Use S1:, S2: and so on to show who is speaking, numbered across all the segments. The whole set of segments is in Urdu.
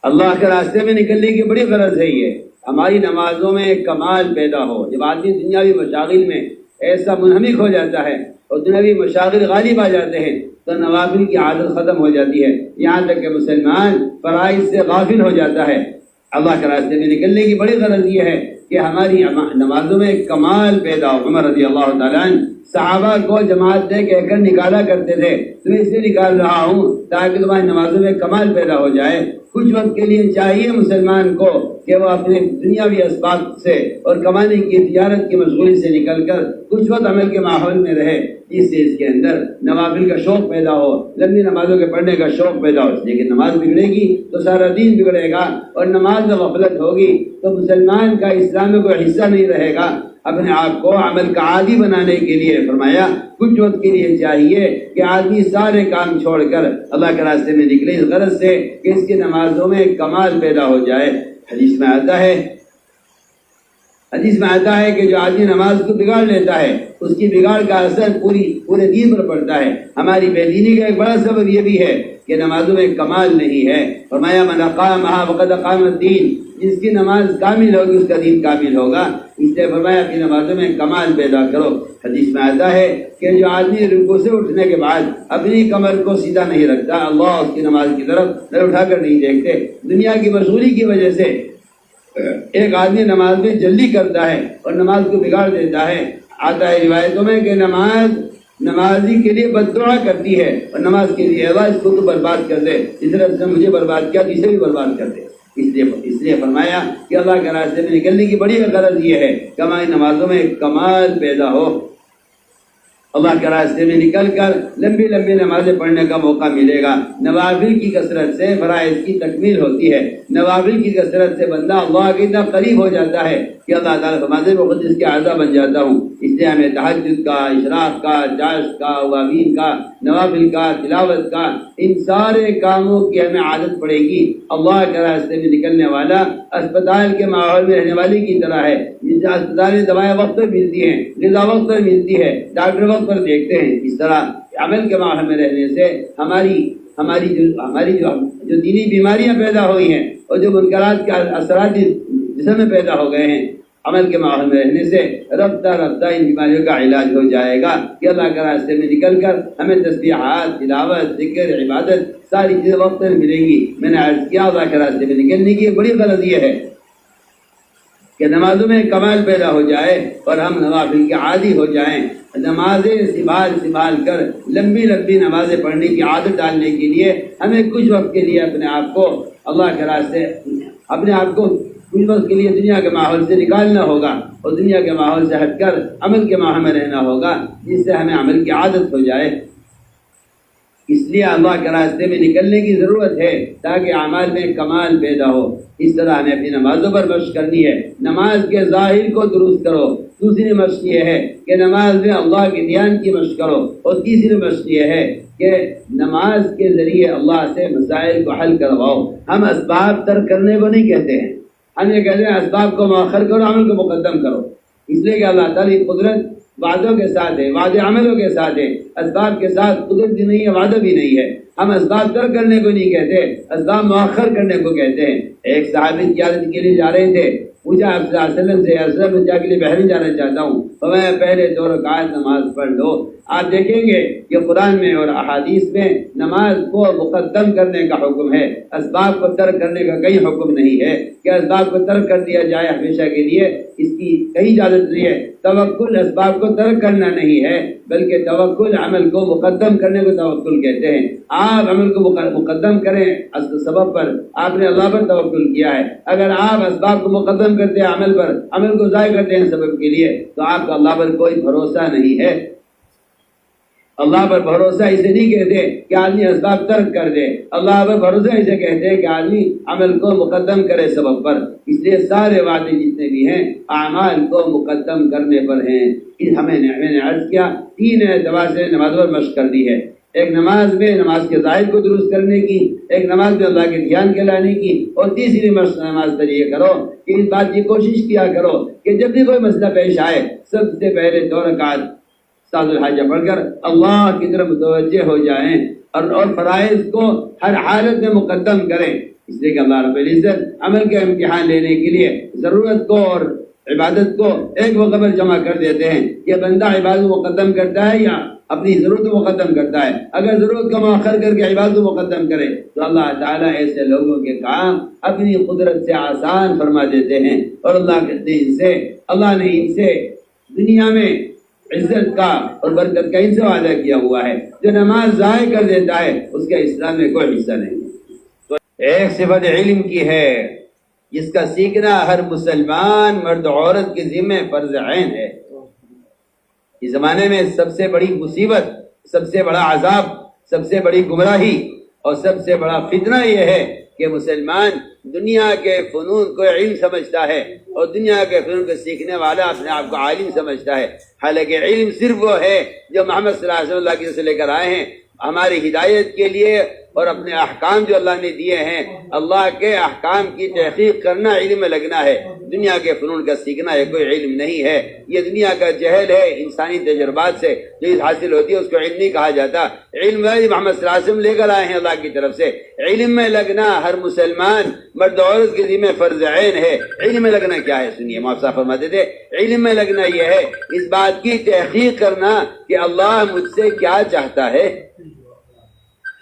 S1: اللہ کے راستے میں نکلنے کی بڑی غرض ہے یہ ہماری نمازوں میں ایک کمال پیدا ہو. جب آدمی دنیاوی مشاغل میں ایسا منہمک ہو جاتا ہے اور دنیاوی مشاغل غالب آ جاتے ہیں تو نوافل کی عادت ختم ہو جاتی ہے، یہاں تک کہ مسلمان فرائض سے غافل ہو جاتا ہے. اللہ کے راستے میں نکلنے کی بڑی غرض یہ ہے کہ ہماری نمازوں میں ایک کمال پیدا ہو. عمر رضی اللہ تعالیٰ عنہ صحابہ کو جماعت دے کہہ کر نکالا کرتے تھے، تمہیں اس لیے نکال رہا ہوں تاکہ تمہاری نمازوں میں کمال پیدا ہو جائے. کچھ وقت کے لیے چاہیے مسلمان کو کہ وہ اپنے دنیاوی اسباب سے اور کمانے کی تجارت کی مشغولی سے نکل کر کچھ وقت عمل کے ماحول میں رہے، جس سے اس کے اندر نوافل کا شوق پیدا ہو، لمبی نمازوں کے پڑھنے کا شوق پیدا ہو. لیکن نماز بگڑے گی تو سارا دین بگڑے گا، اور نماز میں غفلت ہوگی تو مسلمان کا اسلام میں کوئی حصہ نہیں رہے گا. اپنے آپ کو عمل کا عادی بنانے کے لیے فرمایا کچھ وقت کے لیے چاہیے کہ آدمی سارے کام چھوڑ کر اللہ کے راستے میں نکلے، اس غرض سے کہ اس کی نمازوں میں کمال پیدا ہو جائے. حدیث میں آتا ہے کہ جو آدمی نماز کو بگاڑ لیتا ہے اس کی بگاڑ کا اثر پورے دین پر پڑتا ہے. ہماری بے دینی کا ایک بڑا سبب یہ بھی ہے کہ نمازوں میں کمال نہیں ہے. فرمایا من اقامها فقد اقام الدین، جس کی نماز کامل ہوگی اس کا دین کامل ہوگا. اس لیے فرمایا اپنی نمازوں میں کمال پیدا کرو. حدیث میں آتا ہے کہ جو آدمی رکوع سے اٹھنے کے بعد اپنی کمر کو سیدھا نہیں رکھتا، اللہ اس کی نماز کی طرف نظر اٹھا کر نہیں دیکھتے. دنیا کی مشغولی کی وجہ سے ایک آدمی نماز میں جلدی کرتا ہے اور نماز کو بگاڑ دیتا ہے. آتا ہے روایتوں میں کہ نمازی کے لیے بد دعا کرتی ہے اور نماز کے لیے اللہ اس کو تو برباد کر دے، اس طرح سے مجھے برباد کیا اسے بھی برباد کر دے. اس لیے فرمایا کہ اللہ کے راستے میں نکلنے کی بڑی غرض یہ ہے کہ ہماری نمازوں میں کمال پیدا ہو. اللہ کے راستے میں نکل کر لمبی لمبی نمازیں پڑھنے کا موقع ملے گا. نوافل کی کثرت سے فرائض کی تکمیل ہوتی ہے. نوافل کی کثرت سے بندہ اللہ کے اتنا قریب ہو جاتا ہے کہ اللہ تعالیٰ فرماتے ہیں میں خود اس کے اعضا بن جاتا ہوں. اس لیے ہمیں تہجد کا، اشراق کا، چاشت کا، اوابین کا، نوافل کا، تلاوت کا، ان سارے کاموں کی ہمیں عادت پڑے گی. اللہ کے راستے میں نکلنے والا اسپتال کے ماحول میں رہنے والی کی طرح ہے. جس اسپتال میں دوائیں وقت پر ملتی ہیں، غذا وقت پر ملتی ہے، ڈاکٹر وقت پر دیکھتے ہیں. اس طرح عمل کے ماحول میں رہنے سے ہماری جو دینی بیماریاں پیدا ہوئی ہیں اور جو منکرات کے اثرات جسم میں پیدا ہو گئے ہیں، عمل کے ماحول میں رہنے سے رفتہ رفتہ ان بیماریوں کا علاج ہو جائے گا. کہ اللہ کے راستے میں نکل کر ہمیں تسبیحات، تلاوت، ذکر، عبادت ساری چیزیں وقت پر ملیں گی. میں نے عرض کیا اللہ کے راستے میں نکلنے کی بڑی غرض یہ ہے کہ نمازوں میں کمال پیدا ہو جائے اور ہم نوافل کے عادی ہو جائیں. نمازیں سنبھال کر لمبی لمبی نمازیں پڑھنے کی عادت ڈالنے کے لیے ہمیں کچھ وقت کے لیے اپنے آپ کو اللہ کے راستے کچھ وقت کے لیے دنیا کے ماحول سے نکالنا ہوگا اور دنیا کے ماحول سے ہٹ کر عمل کے ماحول میں رہنا ہوگا، جس سے ہمیں عمل کی عادت ہو جائے. اس لیے اللہ کے راستے میں نکلنے کی ضرورت ہے تاکہ اعمال میں کمال پیدا ہو. اس طرح ہمیں اپنی نمازوں پر مشق کرنی ہے. نماز کے ظاہر کو درست کرو. دوسری مشق یہ ہے کہ نماز میں اللہ کے دھیان کی مشق کرو. اور تیسری مشق یہ ہے کہ نماز کے ذریعے اللہ سے مسائل کو حل کرواؤ. ہم اسباب ترک کرنے کو نہیں کہتے ہیں، ہم یہ کہتے ہیں اسباب کو مؤخر کرو، عمل کو مقدم کرو. اس لیے کہ اللہ تعالیٰ کی قدرت وعدوں کے ساتھ ہے، وعدے عملوں کے ساتھ ہے. اسباب کے ساتھ قدرت بھی نہیں ہے، وعدہ بھی نہیں ہے. ہم اسباب ترک کرنے کو نہیں کہتے، اسباب مؤخر کرنے کو کہتے ہیں. ایک صحابی زیارت کے لیے جا رہے تھے، پوچھا آپ صلی اللہ علیہ وسلم سے، اصل میں جا کے لیے بحرین جانا چاہتا ہوں تو میں پہلے 2 رکعت نماز پڑھ لو. آپ دیکھیں گے کہ قرآن میں اور احادیث میں نماز کو مقدم کرنے کا حکم ہے، اسباب کو ترک کرنے کا کہیں حکم نہیں ہے کہ اسباب کو ترک کر دیا جائے ہمیشہ کے لیے. اس کی کہیں اجازت نہیں ہے. توکل اسباب کو ترک کرنا نہیں ہے بلکہ توکل عمل کو مقدم کرنے کو توکل کہتے ہیں. آپ عمل کو مقدم کریں سبب پر، آپ نے اللہ پر توکل کیا ہے. اگر آپ اسباب کو مقدم کرتے ہیں عمل پر، عمل کو ضائع کرتے ہیں سبب کے لیے، تو آپ کا اللہ پر کوئی بھروسہ نہیں ہے. اللہ پر بھروسہ اسے نہیں کہتے کہ آدمی اسباب ترک کر دے، اللہ پر بھروسہ اسے کہتے ہیں کہ آدمی عمل کو مقدم کرے سبب پر. اس لیے سارے وعدے جتنے بھی ہیں اعمال کو مقدم کرنے پر ہیں. میں نے عرض کیا 3 اعتبار سے نماز پر مشق کر دی ہے. ایک نماز میں نماز کے ظاہر کو درست کرنے کی، ایک نماز میں اللہ کے دھیان کے لانے کی، اور تیسری مشق نماز پر یہ کرو کہ اس بات کی کوشش کیا کرو کہ جب بھی کوئی مسئلہ پیش آئے سب سے پہلے 2 رکعت ساز الحاجہ پڑھ کر اللہ کی طرف متوجہ ہو جائیں اور فرائض کو ہر حالت میں مقدم کریں. اس لیے کہ اللہ رب العزت عمل کا امتحان لینے کے لیے ضرورت کو اور عبادت کو ایک وقت پر جمع کر دیتے ہیں کہ بندہ عبادت کو مقدم کرتا ہے یا اپنی ضرورت کو مقدم کرتا ہے. اگر ضرورت کو مؤخر کر کے عبادت کو مقدم کرے تو اللہ تعالیٰ ایسے لوگوں کے کام اپنی قدرت سے آسان فرما دیتے ہیں. اور اللہ نے ان سے دنیا میں عزت کا اور برکت کا ان سے وعدہ کیا ہوا ہے. جو نماز ضائع کر دیتا ہے اس کا اسلام میں کوئی حصہ نہیں. تو ایک صفت علم کی ہے جس کا سیکھنا ہر مسلمان مرد عورت کے ذمہ فرض عین ہے. اس زمانے میں سب سے بڑی مصیبت، سب سے بڑا عذاب، سب سے بڑی گمراہی اور سب سے بڑا فتنہ یہ ہے کہ مسلمان دنیا کے فنون کو علم سمجھتا ہے اور دنیا کے فنون کو سیکھنے والا اپنے آپ کو عالم سمجھتا ہے. حالانکہ علم صرف وہ ہے جو محمد صلی اللہ علیہ وسلم کی طرف سے لے کر آئے ہیں ہماری ہدایت کے لیے، اور اپنے احکام جو اللہ نے دیے ہیں، اللہ کے احکام کی تحقیق کرنا علم میں لگنا ہے. دنیا کے فنون کا سیکھنا ہے کوئی علم نہیں ہے. یہ دنیا کا جہل ہے، انسانی تجربات سے جو حاصل ہوتی ہے اس کو علم نہیں کہا جاتا. علم محمد صلی اللہ علیہ وسلم لے کر آئے ہیں اللہ کی طرف سے. علم میں لگنا ہر مسلمان مرد عورت کے ذمہ فرض عین ہے. علم میں لگنا کیا ہے سنیے، مولانا فرماتے تھے علم میں لگنا یہ ہے اس بات کی تحقیق کرنا کہ اللہ مجھ سے کیا چاہتا ہے،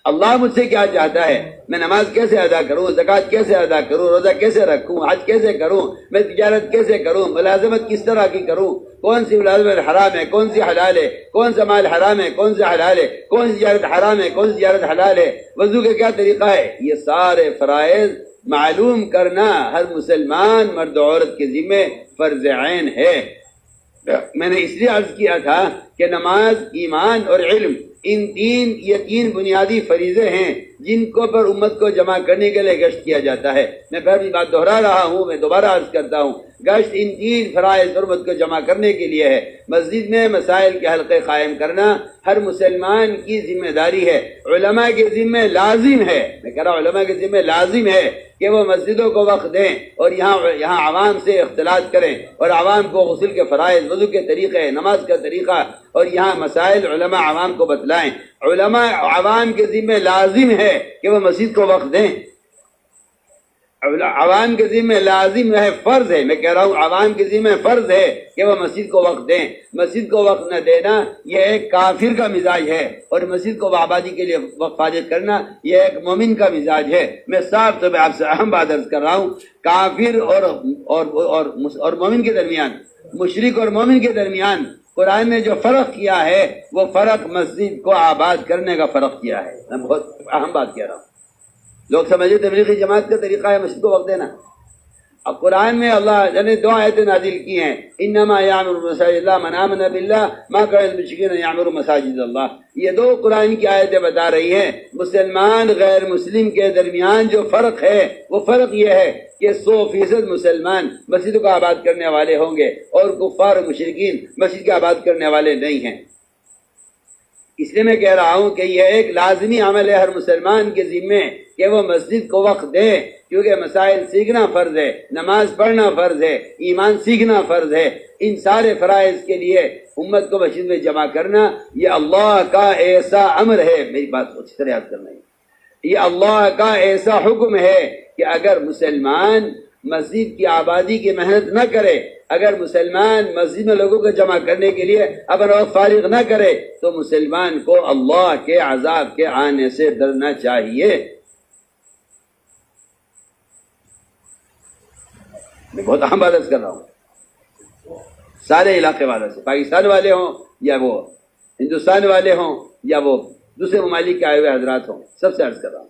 S1: اللہ مجھ سے کیا چاہتا ہے. میں نماز کیسے ادا کروں، زکوٰۃ کیسے ادا کروں، روزہ کیسے رکھوں، حج کیسے کروں، میں تجارت کیسے کروں، ملازمت کس طرح کی کروں، کون سی ملازمت حرام ہے، کون سی حلال ہے، کون سا مال حرام ہے، کون سا حلال ہے، کون سی تجارت حرام ہے، کون سی تجارت حلال ہے، وضو کا کیا طریقہ ہے. یہ سارے فرائض معلوم کرنا ہر مسلمان مرد عورت کے ذمہ فرض عین ہے. میں نے اس لیے عرض کیا تھا کہ نماز، ایمان اور علم یہ تین بنیادی فریضے ہیں جن کو پر امت کو جمع کرنے کے لیے گشت کیا جاتا ہے. میں پہلی بات دہرا رہا ہوں، میں دوبارہ عرض کرتا ہوں، گشت ان تین فرائض امت کو جمع کرنے کے لیے ہے. مسجد میں مسائل کے حلقے قائم کرنا ہر مسلمان کی ذمہ داری ہے، علماء کے ذمہ لازم ہے. میں کہہ رہا ہوں علماء کے ذمہ لازم ہے کہ وہ مسجدوں کو وقت دیں اور یہاں عوام سے اختلاط کریں اور عوام کو غسل کے فرائض، وضو کے طریقے، نماز کا طریقہ اور یہاں مسائل علماء عوام کو بتلائیں. علماء عوام کے ذمہ لازم ہے کہ وہ مسجد کو وقت دیں. عوام کے ذمہ لازم ہے، فرض ہے. میں کہہ رہا ہوں عوام کے ذمہ فرض ہے کہ وہ مسجد کو وقت دیں. مسجد کو وقت نہ دینا یہ ایک کافر کا مزاج ہے، اور مسجد کو آبادی کے لیے وقف حاجت کرنا یہ ایک مومن کا مزاج ہے. میں صاف طور پہ آپ سے اہم بات عرض کر رہا ہوں، کافر اور مومن کے درمیان، مشرک اور مومن کے درمیان قرآن نے جو فرق کیا ہے وہ فرق مسجد کو آباد کرنے کا فرق کیا ہے. میں بہت اہم بات کہہ رہا ہوں. لوگ سمجھے تبلیغی جماعت کا طریقہ ہے مسجد کو وقت دینا. اب قرآن میں اللہ نے دو آیتیں نازل کی ہیں، انما یعمر مساجد اللہ من آمن باللہ ما کان المشرکین یعمروا مساجد اللہ. یہ دو قرآن کی آیتیں بتا رہی ہیں مسلمان غیر مسلم کے درمیان جو فرق ہے وہ فرق یہ ہے کہ 100% مسلمان مسجد کو آباد کرنے والے ہوں گے اور کفار و مشرکین مسجد کو آباد کرنے والے نہیں ہیں. اس لیے میں کہہ رہا ہوں کہ یہ ایک لازمی عمل ہے ہر مسلمان کے ذمے کہ وہ مسجد کو وقت دے، کیونکہ مسائل سیکھنا فرض ہے، نماز پڑھنا فرض ہے، ایمان سیکھنا فرض ہے. ان سارے فرائض کے لیے امت کو مسجد میں جمع کرنا یہ اللہ کا ایسا امر ہے. میری بات کو اچھی طرح یاد کرنا ہے، یہ اللہ کا ایسا حکم ہے کہ اگر مسلمان مسجد کی آبادی کی محنت نہ کرے، اگر مسلمان مسجد میں لوگوں کو جمع کرنے کے لیے اپنا وقت فارغ نہ کرے تو مسلمان کو اللہ کے عذاب کے آنے سے ڈرنا چاہیے. میں بہت اہم بات کر رہا ہوں، سارے علاقے والوں سے، پاکستان والے ہوں یا وہ ہندوستان والے ہوں یا وہ دوسرے ممالک کے آئے ہوئے حضرات ہوں، سب سے عرض کر رہا ہوں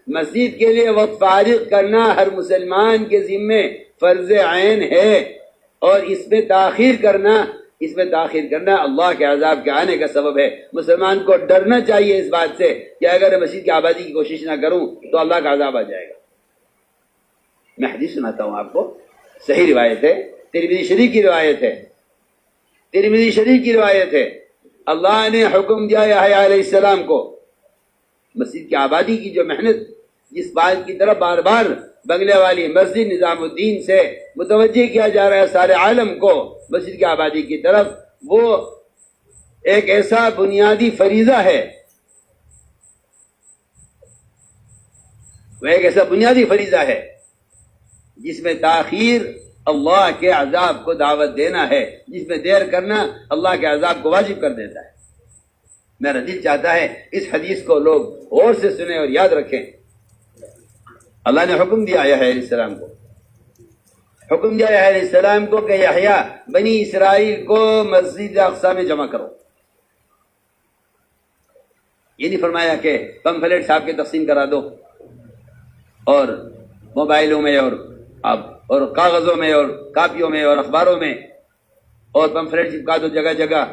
S1: مسجد کے لیے وقت فارغ کرنا ہر مسلمان کے ذمے فرض عین ہے. اور اس میں تاخیر کرنا اللہ کے عذاب کے آنے کا سبب ہے. مسلمان کو ڈرنا چاہیے اس بات سے کہ اگر مسجد کی آبادی کی کوشش نہ کروں تو اللہ کا عذاب آ جائے گا. میں حدیث سناتا ہوں آپ کو، صحیح روایت ہے، ترمذی شریف کی روایت ہے. اللہ نے حکم دیا یحییٰ علیہ السلام کو مسجد کی آبادی کی جو محنت، جس بات کی طرف بار بار بنگلے والی مسجد نظام الدین سے متوجہ کیا جا رہا ہے سارے عالم کو مسجد کی آبادی کی طرف، وہ ایک ایسا بنیادی فریضہ ہے وہ ایک ایسا بنیادی فریضہ ہے جس میں تاخیر اللہ کے عذاب کو دعوت دینا ہے، جس میں دیر کرنا اللہ کے عذاب کو واجب کر دیتا ہے۔ میرا دل چاہتا ہے اس حدیث کو لوگ غور سے سنیں اور یاد رکھیں۔ اللہ نے حکم دیا یحییٰ علیہ السلام کو، حکم دیا یحییٰ علیہ السلام کو کہ یحییٰ بنی اسرائیل کو مسجد اقصی میں جمع کرو۔ یہ نہیں فرمایا کہ پمفلیٹس آپ کے تقسیم کرا دو اور موبائلوں میں اور کاغذوں میں اور کاپیوں میں اور اخباروں میں اور پمفلیٹ چپکا دو جگہ جگہ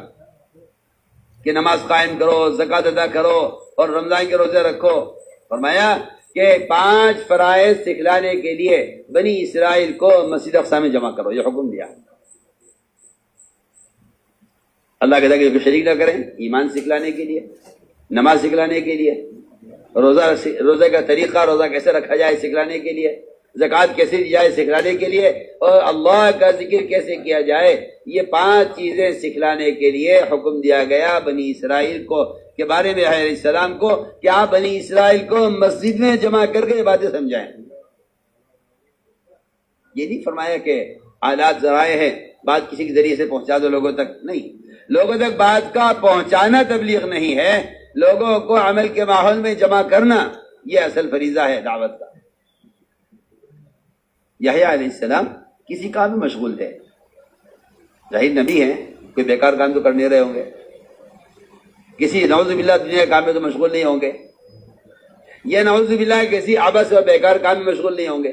S1: کہ نماز قائم کرو، زکوٰۃ ادا کرو اور رمضان کے روزے رکھو۔ فرمایا کہ 5 فرائض سکھلانے کے لیے بنی اسرائیل کو مسجد اقصی میں جمع کرو، یہ حکم دیا۔ اللہ کے ذکر کو شریک نہ کریں، ایمان سکھلانے کے لیے، نماز سکھلانے کے لیے، روزے کا طریقہ، روزہ کیسے رکھا جائے سکھلانے کے لیے، زکوٰۃ کیسے دی جائے سکھلانے کے لیے، اور اللہ کا ذکر کیسے کیا جائے، یہ 5 چیزیں سکھلانے کے لیے حکم دیا گیا بنی اسرائیل کو کے بارے میں علیہ السلام کو کہ آپ بنی اسرائیل کو مسجد میں جمع کر کے باتیں سمجھائیں۔ یہ نہیں فرمایا کہ آلات ذرائع ہیں، بات کسی کے ذریعے سے پہنچا دو لوگوں تک، نہیں، لوگوں تک بات کا پہنچانا تبلیغ نہیں ہے، لوگوں کو عمل کے ماحول میں جمع کرنا یہ اصل فریضہ ہے دعوت کا۔ یحییٰ علیہ السلام کسی کام میں مشغول تھے، ظاہر نبی ہیں، کوئی بیکار کام تو کر نہیں رہے ہوں گے، کسی نعوذ باللہ دنیا کے کام میں تو مشغول نہیں ہوں گے، یہ نعوذ باللہ کسی عبث اور بیکار کام میں مشغول نہیں ہوں گے۔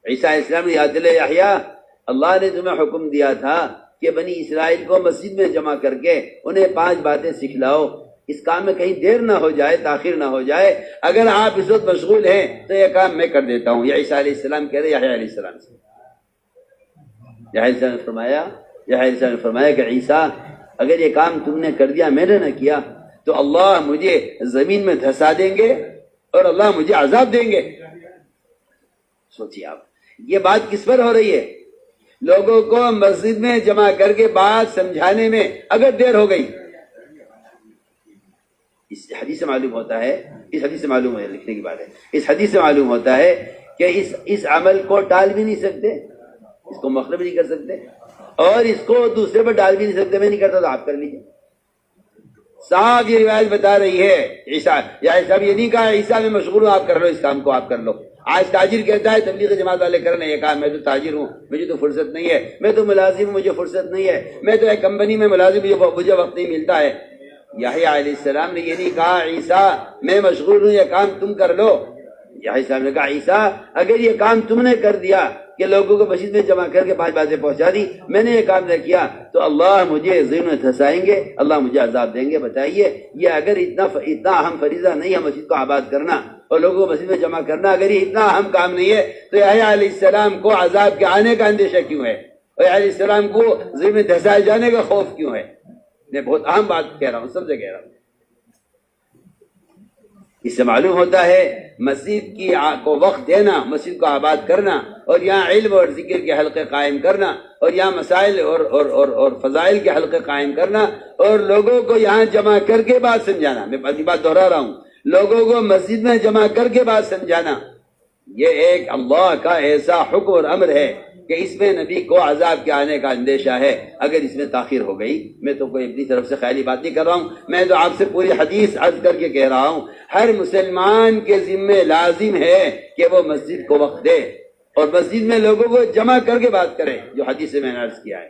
S1: عیسیٰ علیہ السلام نے یاد دلائے یحییٰ، اللہ نے تمہیں حکم دیا تھا کہ بنی اسرائیل کو مسجد میں جمع کر کے انہیں 5 باتیں سکھلاؤ، اس کام میں کہیں دیر نہ ہو جائے، تاخیر نہ ہو جائے، اگر آپ اس وقت مشغول ہیں تو یہ کام میں کر دیتا ہوں۔ یہ عیسیٰ علیہ السلام کہہ رہے یحییٰ علیہ السلام سے۔ یحییٰ علیہ السلام نے فرمایا کہ عیسیٰ اگر یہ کام تم نے کر دیا، میں نے نہ کیا، تو اللہ مجھے زمین میں دھسا دیں گے اور اللہ مجھے عذاب دیں گے۔ سوچیے آپ، یہ بات کس پر ہو رہی ہے؟ لوگوں کو مسجد میں جمع کر کے بات سمجھانے میں اگر دیر ہو گئی، اس حدیث سے معلوم ہوتا ہے، اس حدیث سے معلوم ہے، لکھنے کی بات ہے، اس حدیث سے معلوم ہوتا ہے کہ اس عمل کو ٹال بھی نہیں سکتے، اس کو مخلوط بھی نہیں کر سکتے، اور اس کو دوسرے پر ڈال بھی نہیں سکتے، میں نہیں کرتا تو آپ کر لیجیے۔ صاحب یہ روایت بتا رہی ہے عیسیٰ، یا عیسیٰ یہ نہیں کہا عیسیٰ میں مشغول ہوں، آپ کر لو اس کام کو، آپ کر لو۔ آج تاجر کہتا ہے تبلیغ جماعت والے کرنے یہ کام، میں تو تاجر ہوں، مجھے تو فرصت نہیں ہے، میں تو ملازم ہوں، مجھے فرصت نہیں ہے، میں تو ایک کمپنی میں ملازم ہوں، مجھے وقت نہیں ملتا ہے۔ یحییٰ علیہ السلام نے یہ نہیں کہا عیسیٰ میں مشغول ہوں، یہ کام تم کر لو۔ یحییٰ السلام نے کہا عیسیٰ اگر یہ کام تم نے کر دیا کہ لوگوں کو مسجد میں جمع کر کے 5 باتیں پہنچا دی، میں نے یہ کام نہ کیا تو اللہ مجھے ذہن میں دھسائیں گے، اللہ مجھے عذاب دیں گے۔ بتائیے یہ اگر اتنا اہم فریضہ نہیں ہے مسجد کو آباد کرنا اور لوگوں کو مسجد میں جمع کرنا، اگر یہ اتنا اہم کام نہیں ہے تو یحییٰ علیہ السلام کو عذاب کے آنے کا اندیشہ کیوں ہے، اور یحییٰ علیہ السلام کو ذہن میں دھسائے جانے کا خوف کیوں ہے؟ میں بہت اہم بات کہہ رہا ہوں، سب سے کہہ رہا ہوں۔ اس سے معلوم ہوتا ہے مسجد کی کو وقت دینا، مسجد کو آباد کرنا، اور یہاں علم اور ذکر کے حلقے قائم کرنا، اور یہاں مسائل اور فضائل کے حلقے قائم کرنا، اور لوگوں کو یہاں جمع کر کے بات سمجھانا۔ میں پہلی بات دہرا رہا ہوں، لوگوں کو مسجد میں جمع کر کے بات سمجھانا، یہ ایک اللہ کا ایسا حکم اور امر ہے کہ اس میں نبی کو عذاب کے آنے کا اندیشہ ہے اگر اس میں تاخیر ہو گئی۔ میں تو کوئی اپنی طرف سے خیالی بات نہیں کر رہا ہوں، میں تو آپ سے پوری حدیث عرض کر کے کہہ رہا ہوں۔ ہر مسلمان کے ذمہ لازم ہے کہ وہ مسجد کو وقت دے اور مسجد میں لوگوں کو جمع کر کے بات کرے، جو حدیث سے میں نے عرض کیا ہے۔